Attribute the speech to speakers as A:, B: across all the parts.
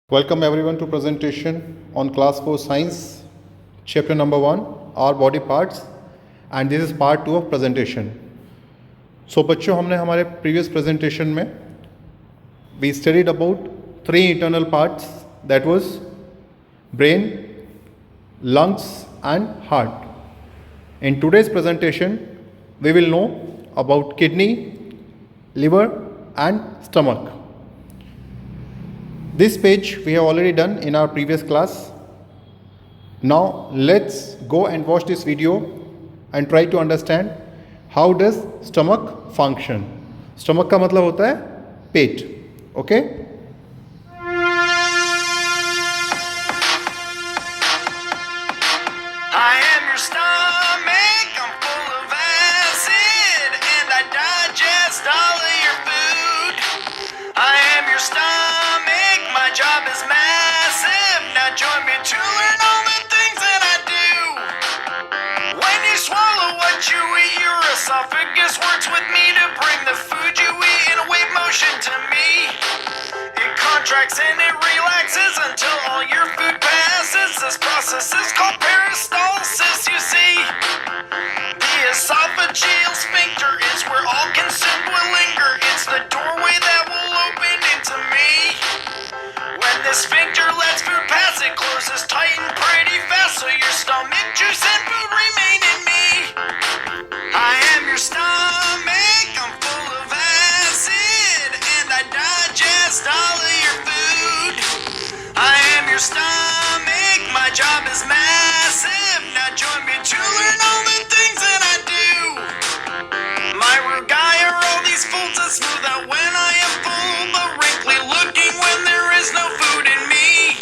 A: Welcome everyone to presentation on class 4 science chapter number 1 our body parts and this is part 2 of presentation. So बच्चों हमने हमारे previous presentation में we studied about 3 internal parts that was brain, lungs and heart. In today's presentation we will know about kidney, liver and stomach. This page we have already done in our previous class. Now let's go and watch this video and try to understand how does stomach function. Stomach का मतलब होता है पेट. Okay?
B: I am your stomach, I'm full of acid, and I digest all of your food. I am your stomach, my job is massive. Now join me to learn all the things that I do. When you swallow what you eat, your esophagus works with me to bring the food you eat in a wave motion to me. It contracts and it relaxes until all your food passes. This process is called peristalsis, you see. The esophageal sphincter is where all consumed will linger. It's the doorway that will open into me. When the sphincter lets food pass, it closes tight and pretty fast, so your stomach juice and food remain in me. I am your stomach, I'm full of acid, and I digest all of your food. I am your stomach, my job is massive. Now join me to learn all the things that I do. My rugae are all these folds that smooth out when I am full, but wrinkly looking when there is no food in me.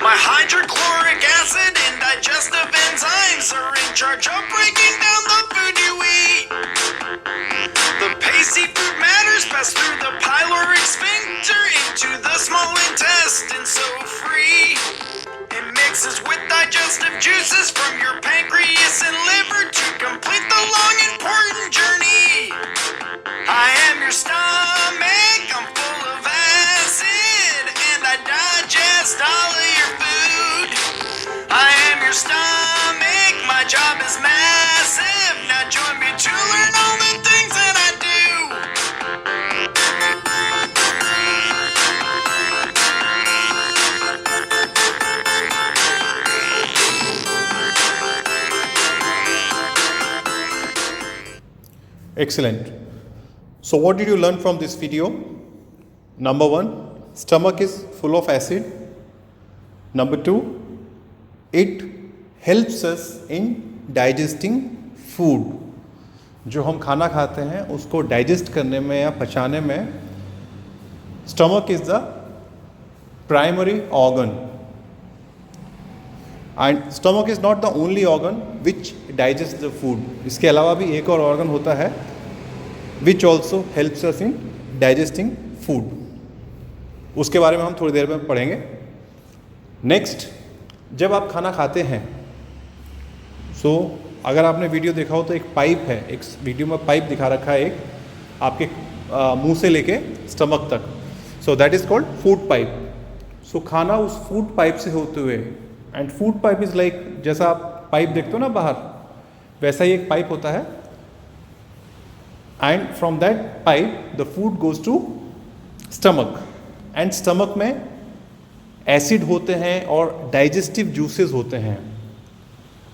B: My hydrochloric acid and digestive enzymes are in charge of breaking down the food you eat. The pasty food matters pass through the pyloric sphincter into the small intestine, so free. It mixes with digestive juices from your pancreas and liver to complete the long important journey. I am your stomach, I'm full of acid, and I digest all of your food. I am your stomach, my job is massive. Now join me to learn all the things that I do.
A: Excellent. So what did you learn from this video? Number 1, stomach is full of acid. Number 2, it helps us in digesting food. जो हम खाना खाते हैं उसको digest करने में या पचाने में stomach is the primary organ. And stomach is not the only organ which digests the food. इसके अलावा भी एक और organ होता है which also helps us in digesting food. उसके बारे में हम थोड़ी देर में पढ़ेंगे. Next, जब आप खाना खाते हैं अगर आपने वीडियो देखा हो तो एक पाइप है, एक वीडियो में पाइप दिखा रखा है एक आपके मुंह से लेके स्टमक तक. So that is called food pipe. So खाना उस फूड पाइप से होते हुए, and food pipe is like जैसा आप पाइप देखते हो ना बाहर, वैसा ही एक पाइप होता है. And from that pipe the food goes to stomach, and stomach में एसिड होते हैं और डाइजेस्टिव जूसेस होते हैं.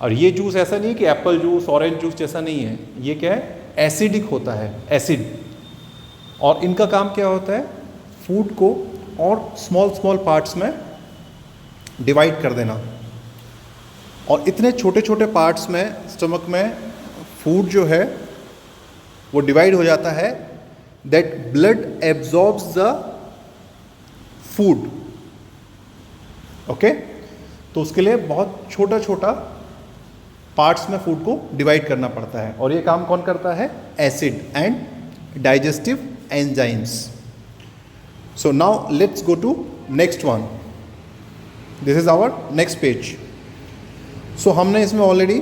A: और ये जूस ऐसा नहीं है कि एप्पल जूस, ऑरेंज जूस जैसा नहीं है. ये क्या है? एसिडिक होता है, एसिड. और इनका काम क्या होता है? फूड को और स्मॉल स्मॉल पार्ट्स में डिवाइड कर देना. और इतने छोटे छोटे पार्ट्स में स्टमक में फूड जो है वो डिवाइड हो जाता है that blood absorbs the food. Okay, तो उसके लिए बहुत छोटा छोटा पार्ट्स में फूड को डिवाइड करना पड़ता है. और ये काम कौन करता है? Acid and digestive enzymes. So now let's go to next one. This is our next page. So हमने इसमें ऑलरेडी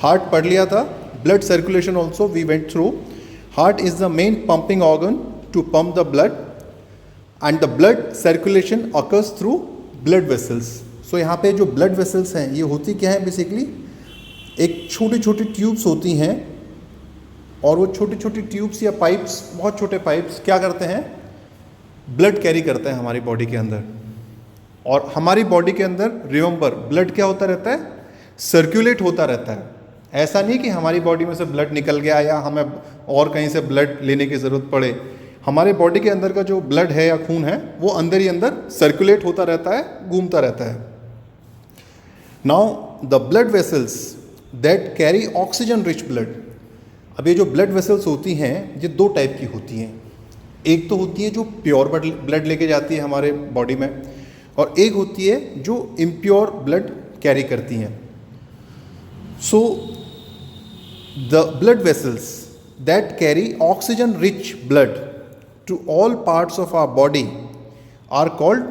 A: हार्ट पढ़ लिया था. Blood circulation also we went through. Heart is the main pumping organ to pump the blood. And the blood circulation occurs through blood vessels. So यहाँ पे जो blood vessels हैं ये होती क्या है, बेसिकली एक छोटी छोटी ट्यूब्स होती हैं, और वो छोटी छोटी ट्यूब्स या पाइप्स, बहुत छोटे पाइप्स क्या करते हैं, ब्लड कैरी करते हैं हमारी बॉडी के अंदर। और हमारी बॉडी के अंदर रिमेंबर ब्लड क्या होता रहता है, सर्कुलेट होता रहता है। ऐसा नहीं कि हमारी बॉडी में से ब्लड निकल गया या हमें और कहीं से ब्लड लेने की ज़रूरत पड़े। हमारे बॉडी के अंदर का जो ब्लड है या खून है वो अंदर ही अंदर सर्कुलेट होता रहता है, घूमता रहता है। Now the blood vessels that carry oxygen rich blood. अब ये जो ब्लड वेसल्स होती हैं ये दो टाइप की होती हैं। एक तो होती है जो प्योर ब्लड लेके जाती है हमारे बॉडी में, और एक होती है जो इम्प्योर ब्लड कैरी करती हैं। So the blood vessels that carry oxygen rich blood to all parts of our body are called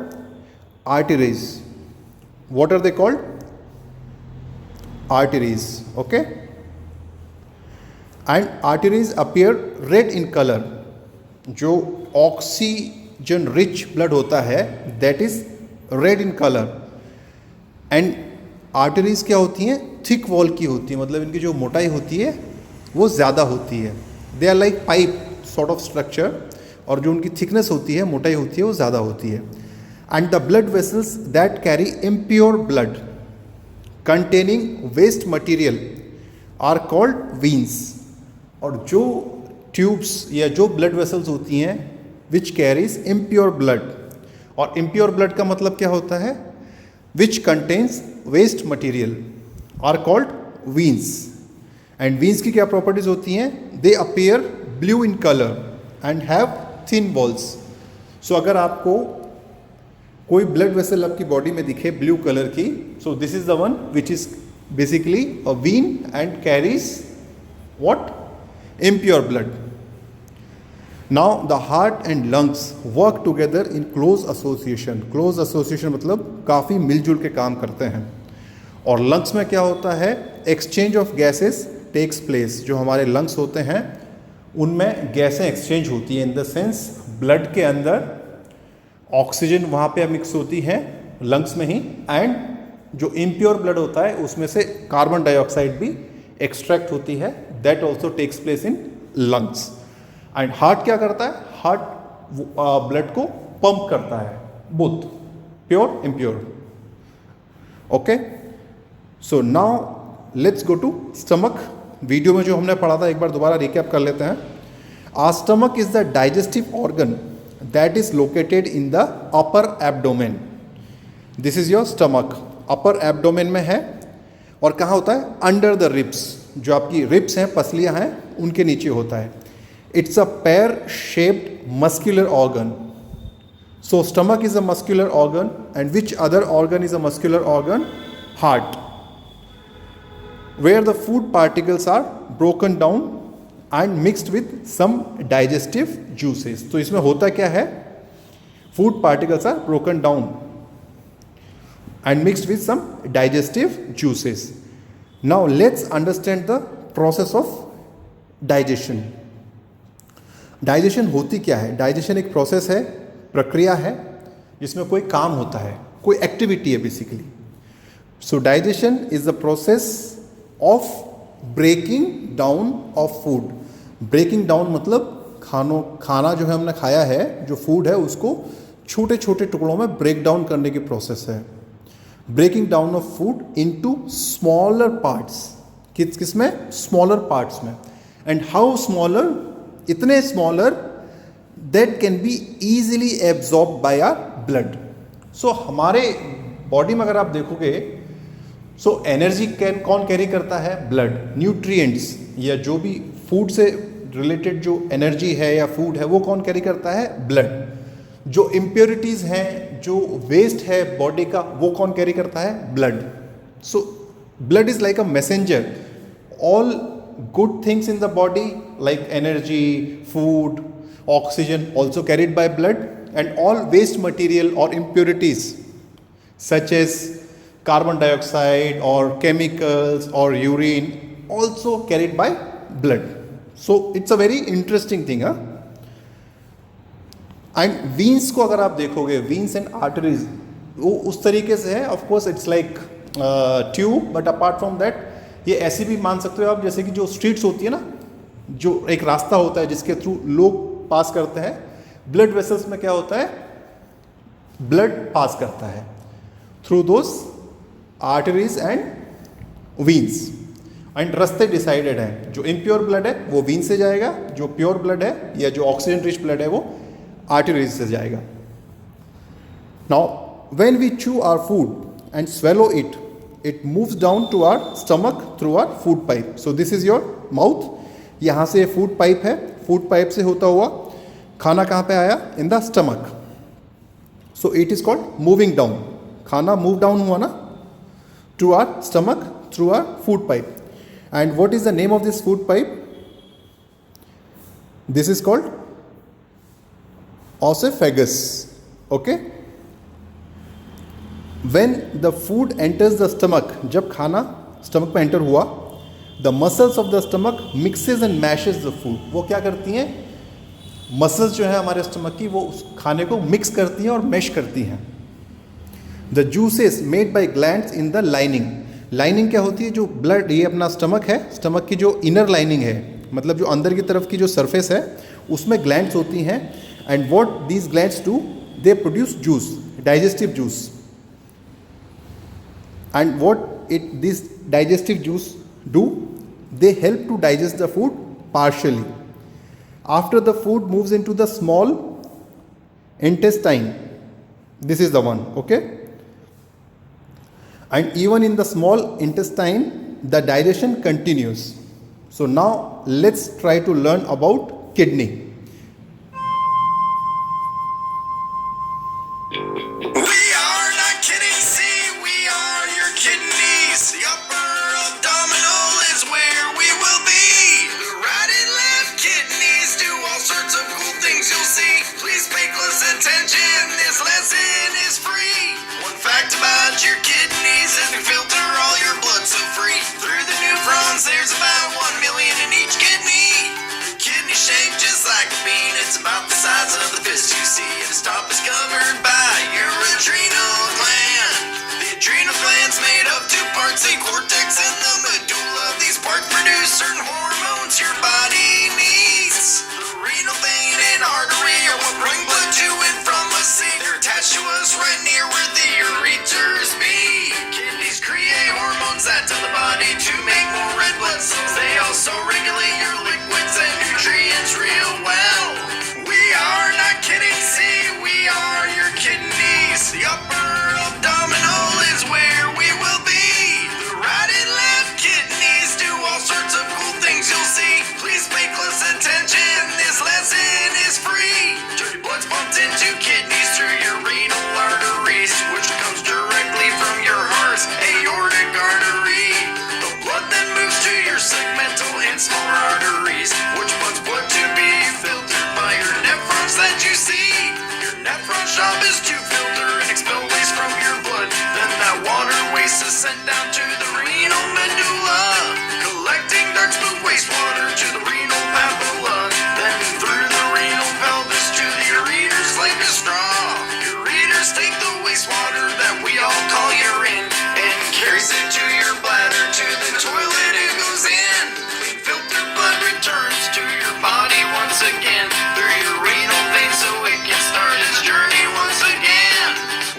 A: arteries. What are they called? Arteries. Okay? And arteries appear red in color. जो oxygen rich blood होता है that is red in colour. And arteries क्या होती हैं, thick wall की होती है, मतलब इनकी जो मोटाई होती है वो ज़्यादा होती है। They are like pipe sort of structure, और जो उनकी थिकनेस होती है, मोटाई होती है, वो ज़्यादा होती है। And the blood vessels that carry impure blood containing waste material are called veins. और जो ट्यूब्स या जो ब्लड वेसल्स होती हैं विच कैरीज इम्प्योर ब्लड, और इम्प्योर ब्लड का मतलब क्या होता है, which contains waste material are called veins. And veins की क्या प्रॉपर्टीज होती हैं, they appear blue in colour and have thin walls. So अगर आपको कोई ब्लड वेसल आपकी बॉडी में दिखे ब्लू कलर की, so this is the one which is basically a vein and carries what, impure blood. Now the heart and lungs work together in close association. Close association मतलब काफ़ी मिलजुल के काम करते हैं। और लंग्स में क्या होता है, exchange of gases takes place. जो हमारे लंग्स होते हैं उनमें गैसें एक्सचेंज होती है, इन द सेंस ब्लड के अंदर ऑक्सीजन वहाँ पे मिक्स होती है लंग्स में ही, एंड जो इम्प्योर ब्लड होता है उसमें से कार्बन डाइऑक्साइड भी एक्सट्रैक्ट होती है, that also takes place in lungs. And heart क्या करता है, हार्ट ब्लड को पंप करता है, both pure impure. Okay, so now let's go to stomach. Video में जो हमने पढ़ा था एक बार दोबारा रिकैप कर लेते हैं। Our stomach is the digestive organ that is located in the upper abdomen. This is your stomach, upper abdomen में है, और कहाँ होता है, अंडर द रिब्स। जो आपकी रिब्स हैं, पसलियाँ हैं, उनके नीचे होता है। It's a pear shaped muscular organ. So stomach is a muscular organ, and which other organ is a muscular organ, heart, where the food particles are broken down and mixed with some digestive juices. तो इसमें होता क्या है, food particles are broken down and mixed with some digestive juices. Now let's understand the process of digestion. Digestion होती क्या है? Digestion एक process है, प्रक्रिया है, जिसमें कोई काम होता है, कोई एक्टिविटी है basically. So digestion is the process of breaking down of food. Breaking down मतलब खाना जो है हमने खाया है, जो फूड है, उसको छोटे छोटे टुकड़ों में ब्रेक डाउन करने की प्रोसेस है। Breaking down of food into smaller parts. किस में, स्मॉलर पार्ट्स में। एंड हाउ स्मॉलर, इतने smaller that can be easily absorb by our blood. So हमारे बॉडी में अगर आप देखोगे, सो एनर्जी कौन कैरी करता है, ब्लड। न्यूट्रिएंट्स या जो भी फूड से रिलेटेड जो एनर्जी है या फूड है, वो कौन कैरी करता है, ब्लड। जो इम्प्योरिटीज़ हैं, जो वेस्ट है बॉडी का, वो कौन कैरी करता है, blood. So blood is like a messenger. All good things in the body like energy, food, oxygen also carried by blood, and all waste material और impurities such as carbon dioxide और chemicals और urine also carried by blood. So it's a very interesting thing. And veins को अगर आप देखोगे, वीन्स and arteries वो उस तरीके से है, of course it's like tube, but apart from that ये ऐसी भी मान सकते हो आप, जैसे कि जो स्ट्रीट्स होती है ना, जो एक रास्ता होता है जिसके थ्रू लोग पास करते हैं, ब्लड वेसल्स में क्या होता है, ब्लड पास करता है through those arteries and veins, and रास्ते डिसाइडेड हैं। जो इम्प्योर ब्लड है वो वीन से जाएगा, जो प्योर ब्लड है या जो ऑक्सीजन रिच ब्लड है वो आर्टरीज से जाएगा। Now when we chew our food and swallow it, it moves down to our stomach through our food pipe. So this is your mouth. यहाँ से फूड पाइप है, फूड पाइप से होता हुआ खाना कहाँ पे आया, in the stomach. So it is called moving down. खाना मूव डाउन हुआ ना to our stomach through our food pipe. And what is the name of this food pipe? This is called oesophagus. Okay. When the food enters the stomach, जब खाना stomach में enter हुआ, the muscles of the stomach mixes and mashes the food. वो क्या करती हैं, muscles जो है हमारे स्टमक की वो उस खाने को मिक्स करती हैं और मैश करती हैं. The juices made by glands in the lining. Lining क्या होती है, जो ब्लड, ये अपना स्टमक है, स्टमक की जो इनर लाइनिंग है, मतलब जो अंदर की तरफ की जो सरफेस है उसमें ग्लैंड्स होती हैं. And what these glands do, they produce juice, digestive juice. And what this digestive juice do? They help to digest the food partially. After the food moves into the small intestine, this is the one, okay? And even in the small intestine, the digestion continues. So now let's try to learn about kidney.
B: Your kidneys and they filter all your blood so free. Through the nephrons, there's about 1 million in each kidney. Kidney shaped just like a bean, it's about the size of the fist you see. And its top is covered by your adrenal gland. The adrenal gland's made of 2 parts, the cortex and the medulla. These parts produce certain hormones your body needs. The renal vein and artery are what bring blood to and from us. See, they're attached to us right near where the ureters be. Kidneys create hormones that tell the body to make more red blood cells. They also regulate your liquids and nutrients real well. We are not kidding, see, we are your kidneys. The upper abdominal is where we will be. The right and left kidneys do all sorts of cool things you'll see. Please pay close attention, this lesson is free. Dirty blood's pumped into kidneys through your renal arteries, which comes directly from your heart's aortic artery. The blood then moves to your segmental and smaller arteries, which wants blood to be filtered by your nephrons that you see. Your nephron's job is to filter and expel waste from your blood. Then that water waste is sent down to the renal medulla, collecting dark smooth wastewater to the renal papilla. Then through the renal pelvis to the ureters like a straw. Ureters take the wastewater that we all call urine and carries it to your bladder. To the toilet it goes in. Clean filtered blood returns to your body once again through your renal vein so it can start its journey once again.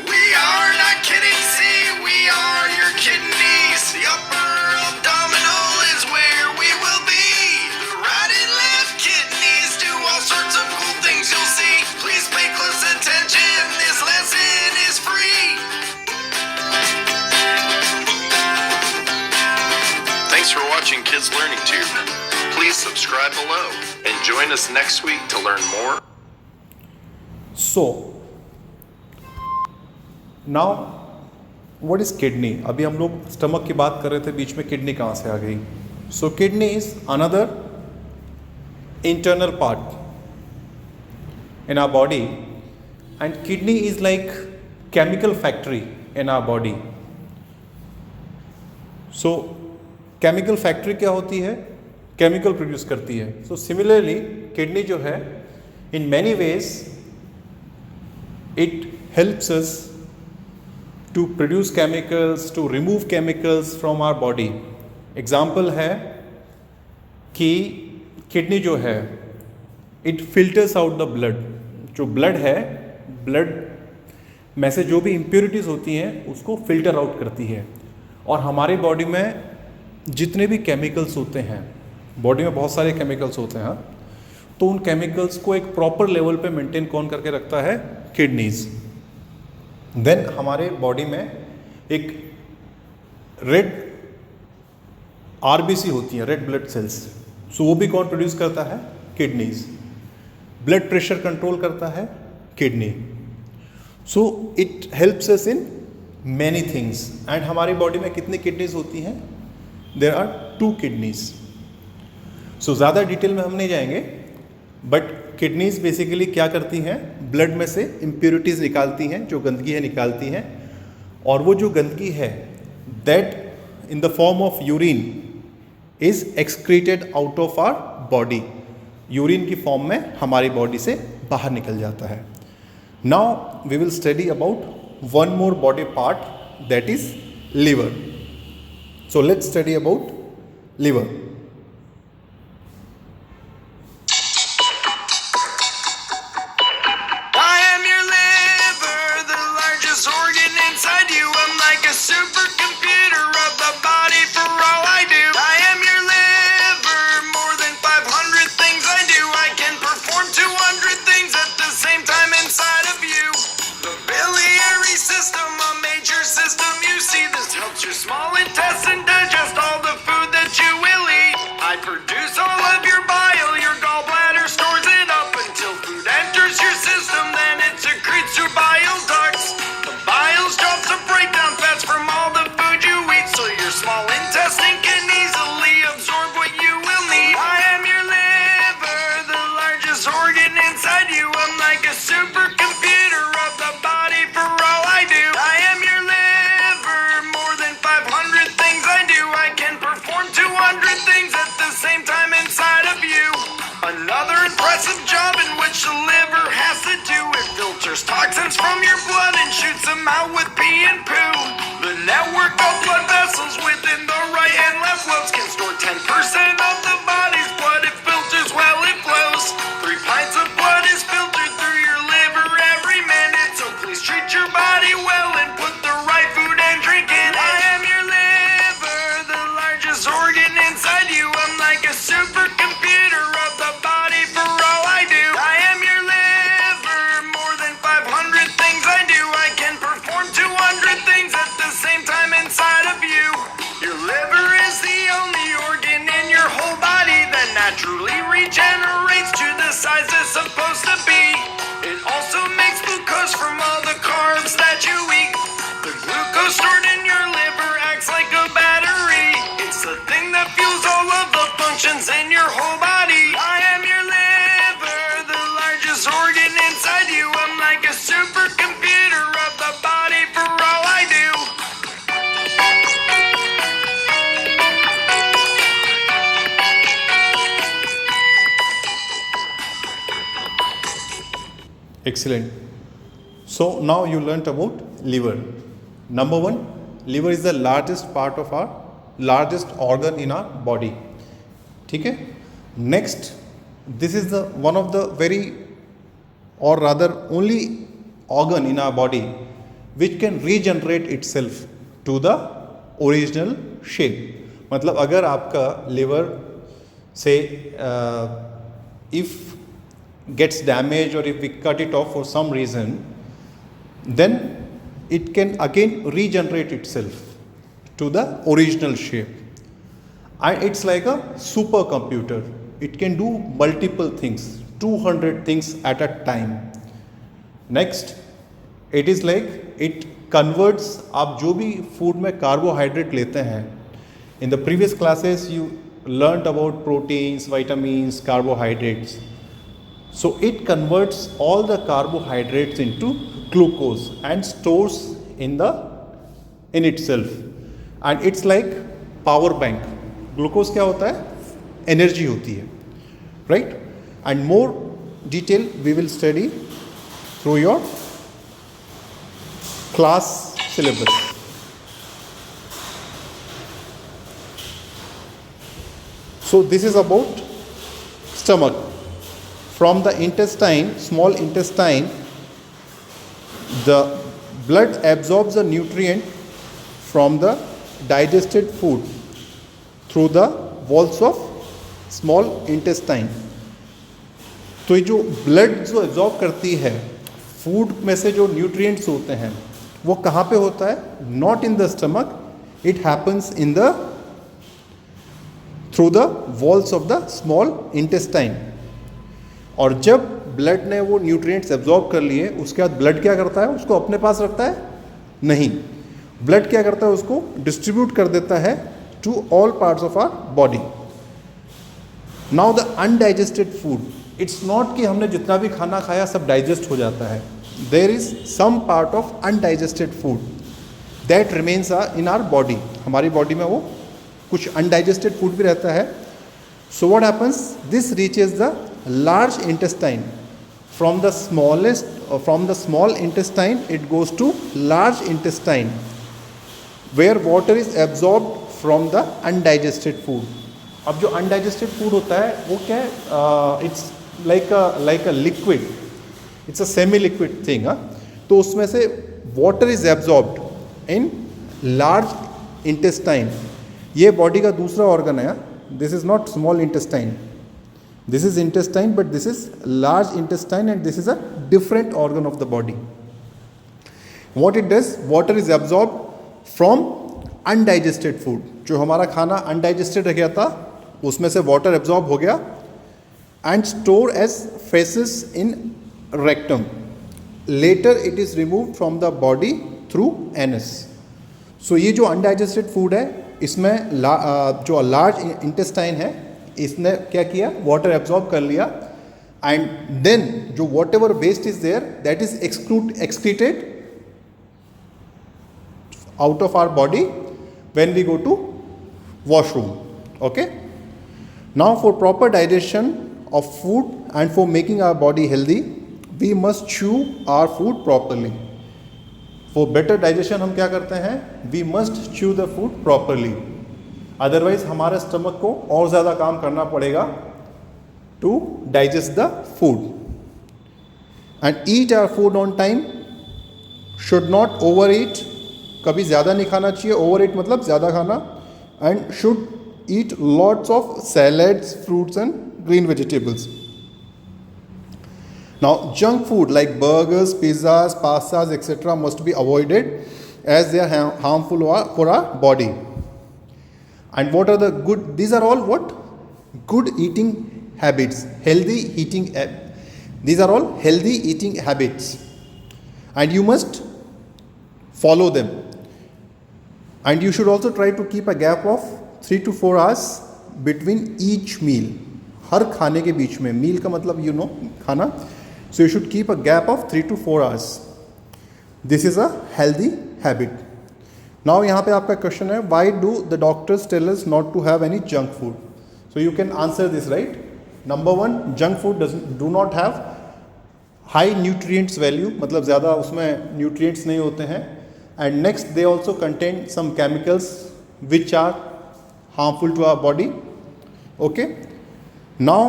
B: We are not kidding, see, we are your kidneys. The upper abdominal is where we will be. The right and left kidneys do all sorts of cool things you'll see. Please pay close attention, this lesson is free. Thanks for watching Kids Learning Tube. Please subscribe below and join us next week to learn more.
A: So now what is kidney? अभी हम लोग stomach की बात कर रहे थे, बीच में kidney कहाँ से आ गई? So kidney is another internal part in our body, and kidney is like chemical factory in our body. So chemical factory क्या होती है? केमिकल प्रोड्यूस करती है. सो सिमिलरली किडनी जो है, in many ways it helps us to produce chemicals, to remove chemicals from our body. Example है कि kidney जो है it filters out the blood. जो ब्लड है, ब्लड में से जो भी इम्प्योरिटीज़ होती हैं उसको फिल्टर आउट करती है. और हमारी बॉडी में जितने भी केमिकल्स होते हैं, बॉडी में बहुत सारे केमिकल्स होते हैं, तो उन केमिकल्स को एक प्रॉपर लेवल पे मेंटेन कौन करके रखता है? किडनीज. देन हमारे बॉडी में एक रेड आरबीसी होती है, रेड ब्लड सेल्स. सो वो भी कौन प्रोड्यूस करता है? किडनीज. ब्लड प्रेशर कंट्रोल करता है kidney. So it helps us in many things. And हमारी बॉडी में कितनी किडनीज होती हैं? There are 2 kidneys. सो ज़्यादा डिटेल में हम नहीं जाएंगे, बट किडनीज बेसिकली क्या करती हैं? ब्लड में से इम्प्योरिटीज़ निकालती हैं, जो गंदगी है निकालती हैं. और वो जो गंदगी है that in the form of urine is excreted out of our body. Urine की फॉर्म में हमारी बॉडी से बाहर निकल जाता है. Now we will study about one more body part, that is liver. So let's study about liver.
B: I am your liver, the largest organ inside you. I'm like a supercomputer of the body for all I do. I am your liver, more than 500 things I do. I can perform 200 things at the same time inside of you. The biliary system, a major system you see. This helps your small intestine digest all the food that you will eat. I produce all of your bile, your gallbladder stores it up until food enters your system, then it secretes through bile ducts. The bile drops to break down fats from all the food you eat, so your small intestine can easily absorb what you will need. I am your liver, the largest organ inside you. I'm like a supercomputer of the body for all I do. I am your liver, more than 500 things I do. I can perform 200 things at the same time inside of you. Another impressive job in which the liver has to do. It filters toxins from your blood and shoots them out with pee and poo. The network of blood vessels within the right and left lobes can store 10% of the body's blood. It filters well, it flows. 3 pints of blood is filtered through your liver every minute. So please treat your body well and put the right food and drink in it. I am your liver, the largest organ inside you. I'm like a supercomputer of the body for all I do. I am your liver, more than 500 things I do. I can perform 200 things at the same time inside of you. Your liver is the only organ in your whole body that naturally regenerates to the size it's supposed to be. It also makes glucose from all the carbs that you eat. The glucose stored in your liver acts like a battery. It's the thing that fuels all of the functions in your whole body. I am your liver, the largest organ inside you. I'm like a supercomputer of the body for all I do.
A: Excellent. So now you learnt about liver. Number 1, liver is the largest organ in our body. ठीक है. Next, this is the one of the very, or rather only organ in our body which can regenerate itself to the original shape. मतलब अगर आपका liver से if gets damaged or if we cut it off for some reason, then it can again regenerate itself to the original shape. And it's like a supercomputer. It can do multiple things, 200 things at a time. Next, it is like it converts, आप जो भी food में carbohydrate लेते हैं, in the previous classes you learnt about proteins, vitamins, carbohydrates. So it converts all the carbohydrates into glucose and stores in itself. And it's like power bank. Glucose क्या होता है? Energy होती है, right? And more detail we will study through your class syllabus. So this is about stomach. From the intestine, small intestine, the blood absorbs the nutrient from the digested food through the walls of small intestine. तो ये जो blood जो absorb करती है food में से जो nutrients होते हैं वो कहाँ पे होता है? Not in the stomach, it happens in the through the walls of the small intestine. और जब ब्लड ने वो न्यूट्रिएंट्स एब्जॉर्ब कर लिए उसके बाद ब्लड क्या करता है? उसको अपने पास रखता है? नहीं. ब्लड क्या करता है? उसको डिस्ट्रीब्यूट कर देता है to all parts of our body. Now the undigested food, it's not कि हमने जितना भी खाना खाया सब डाइजेस्ट हो जाता है. There is some part of undigested food that remains in our body. हमारी बॉडी में वो कुछ अनडाइजेस्टेड फूड भी रहता है. So what happens? This reaches the large intestine. From the small intestine it goes to large intestine where water is absorbed from the undigested food. अब जो undigested food होता है वो क्या है? It's like a liquid, it's a semi liquid thing. तो उसमें से water is absorbed in large intestine. ये बॉडी का दूसरा ऑर्गन है. This is not small intestine, this is intestine, but this is large intestine and this is a different organ of the body. What it does? Water is absorbed from undigested food. जो हमारा खाना undigested रह गया था उसमें से water absorb हो गया and store as faeces in rectum. Later it is remove from the body through anus. So ये जो अनडाइजेस्टेड फूड है इसमें जो लार्ज इंटेस्टाइन है इसने क्या किया? वाटर एब्जॉर्ब कर लिया एंड देन जो whatever waste is there that is excreted out of our body when we go to washroom. Okay, now for proper digestion of food and for making our body healthy we must chew our food properly. For better digestion हम क्या करते हैं? We must chew the food properly. Otherwise हमारे stomach को और ज़्यादा काम करना पड़ेगा to digest the food. And eat our food on time. Should not overeat. कभी ज़्यादा नहीं खाना चाहिए. ओवर ईट मतलब ज़्यादा खाना. And should eat lots of salads, fruits and green vegetables. Now junk food like burgers, pizzas, pastas etcetera must be avoided as they are harmful for our body. And what are the good? These are all what? Good eating habits, healthy eating. These are all healthy eating habits and you must follow them. And you should also try to keep a gap of 3 to 4 hours between each meal. हर खाने के बीच में. मील का मतलब खाना. So you should keep a gap of 3 to 4 hours. This is a healthy habit. Now यहाँ पे आपका question है, why do the doctors tell us not to have any junk food? So you can answer this, right? Number 1, junk food do not have high nutrients value, मतलब ज़्यादा उसमें nutrients नहीं होते हैं. And next they also contain some chemicals which are harmful to our body. Okay, now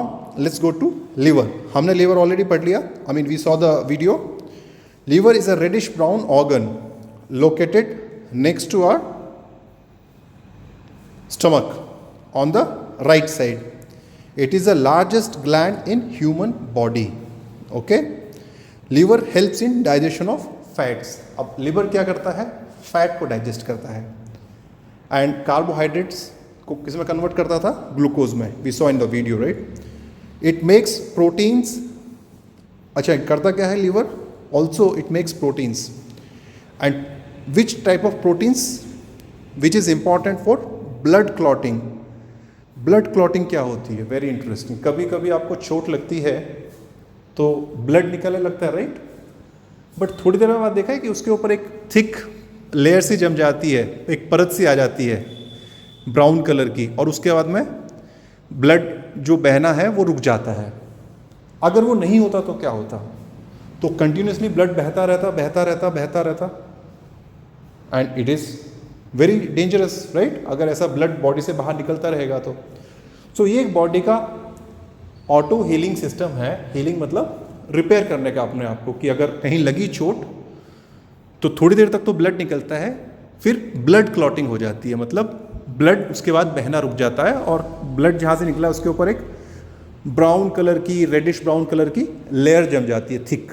A: let's go to liver. हमने liver already पढ़ लिया. I mean we saw the video. Liver is a reddish brown organ located next to our stomach on the right side. It is the largest gland in human body. Okay, liver helps in digestion of fats. अब liver क्या करता है? Fat को digest करता है and carbohydrates को किस में कन्वर्ट करता था? ग्लूकोज में. We saw in the video, right? It makes proteins. अच्छा, करता क्या है liver? Also it makes proteins. And which type of proteins? Which is important for blood clotting. Blood clotting क्या होती है? Very interesting. कभी कभी आपको चोट लगती है तो ब्लड निकलने लगता है, राइट? बट थोड़ी देर बाद देखा है कि उसके ऊपर एक थिक लेयर सी जम जाती है, एक परत सी आ जाती है ब्राउन कलर की, और उसके बाद में ब्लड जो बहना है वो रुक जाता है. अगर वो नहीं होता तो क्या होता? तो कंटिन्यूसली ब्लड बहता रहता and it is very dangerous, right? अगर ऐसा ब्लड बॉडी से बाहर निकलता रहेगा तो ये एक बॉडी का ऑटो हीलिंग सिस्टम है। हीलिंग मतलब रिपेयर करने का अपने आप को, कि अगर कहीं लगी चोट तो थोड़ी देर तक तो ब्लड निकलता है, फिर ब्लड क्लॉटिंग हो जाती है, मतलब ब्लड उसके बाद बहना रुक जाता है और ब्लड जहाँ से निकला उसके ऊपर एक ब्राउन कलर की, रेडिश ब्राउन कलर की लेयर जम जाती है, थिक।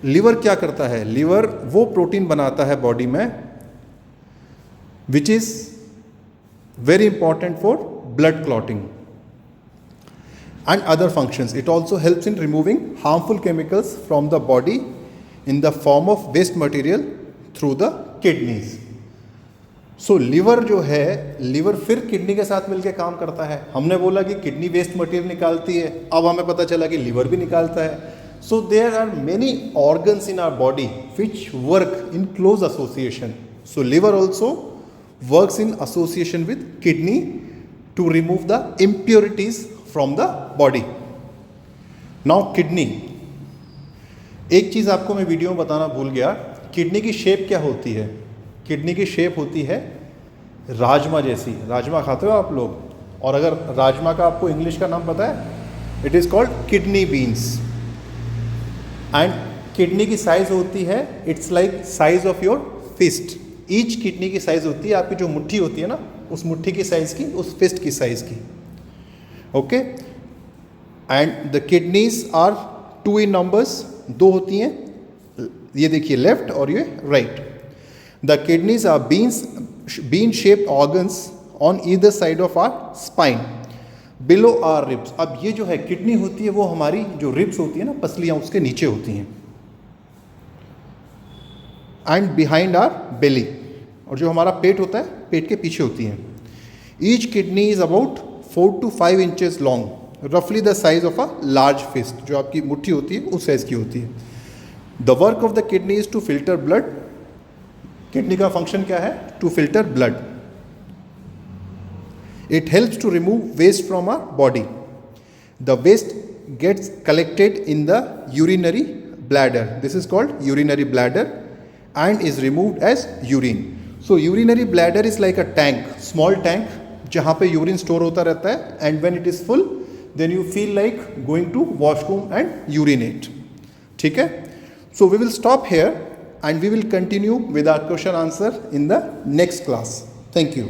A: लीवर क्या करता है? लीवर वो प्रोटीन बनाता है बॉडी में which is very important for blood clotting and other functions. It also helps in removing harmful chemicals from the body in the form of waste material through the kidneys. Liver जो है, liver फिर kidney के साथ मिलकर काम करता है। हमने बोला कि किडनी वेस्ट मटेरियल निकालती है, अब हमें पता चला कि लीवर भी निकालता है। So there are many organs in our body which work in close association. So liver also works in association with kidney to remove the impurities from the body. Now kidney, एक चीज़ आपको मैं video में बताना भूल गया, kidney की shape क्या होती है? किडनी की शेप होती है राजमा जैसी। राजमा खाते हो आप लोग? और अगर राजमा का आपको इंग्लिश का नाम पता है, it is called kidney beans. And kidney की साइज होती है, it's like size of your fist. Each kidney की साइज होती है, आपकी जो मुट्ठी होती है ना, उस मुट्ठी की साइज की, उस फिस्ट की साइज की। Okay, and the kidneys are 2 in numbers, 2 होती हैं, ये देखिए लेफ्ट और ये right. The kidneys are bean shaped organs on either side of our spine below our ribs. अब ये जो है किडनी होती है, वो हमारी जो रिब्स होती है ना, पसलियाँ, उसके नीचे होती हैं, एंड बिहाइंड आर बेली, और जो हमारा पेट होता है, पेट के पीछे होती हैं। Each kidney is about 4 to 5 inches long, रफली the size of a large fist. जो आपकी मुट्ठी होती है उस साइज की होती है। The work of the kidney is to filter blood. Kidney का फंक्शन क्या है? To filter blood. It helps to remove waste from our body. The waste gets collected in the urinary bladder, this is called urinary bladder, and is removed as urine. So urinary bladder is like a tank, small tank, जहाँ पे urine store होता रहता है, and when it is full then you feel like going to washroom and urinate. ठीक है, so we will stop here and we will continue with our question answer in the next class. Thank you.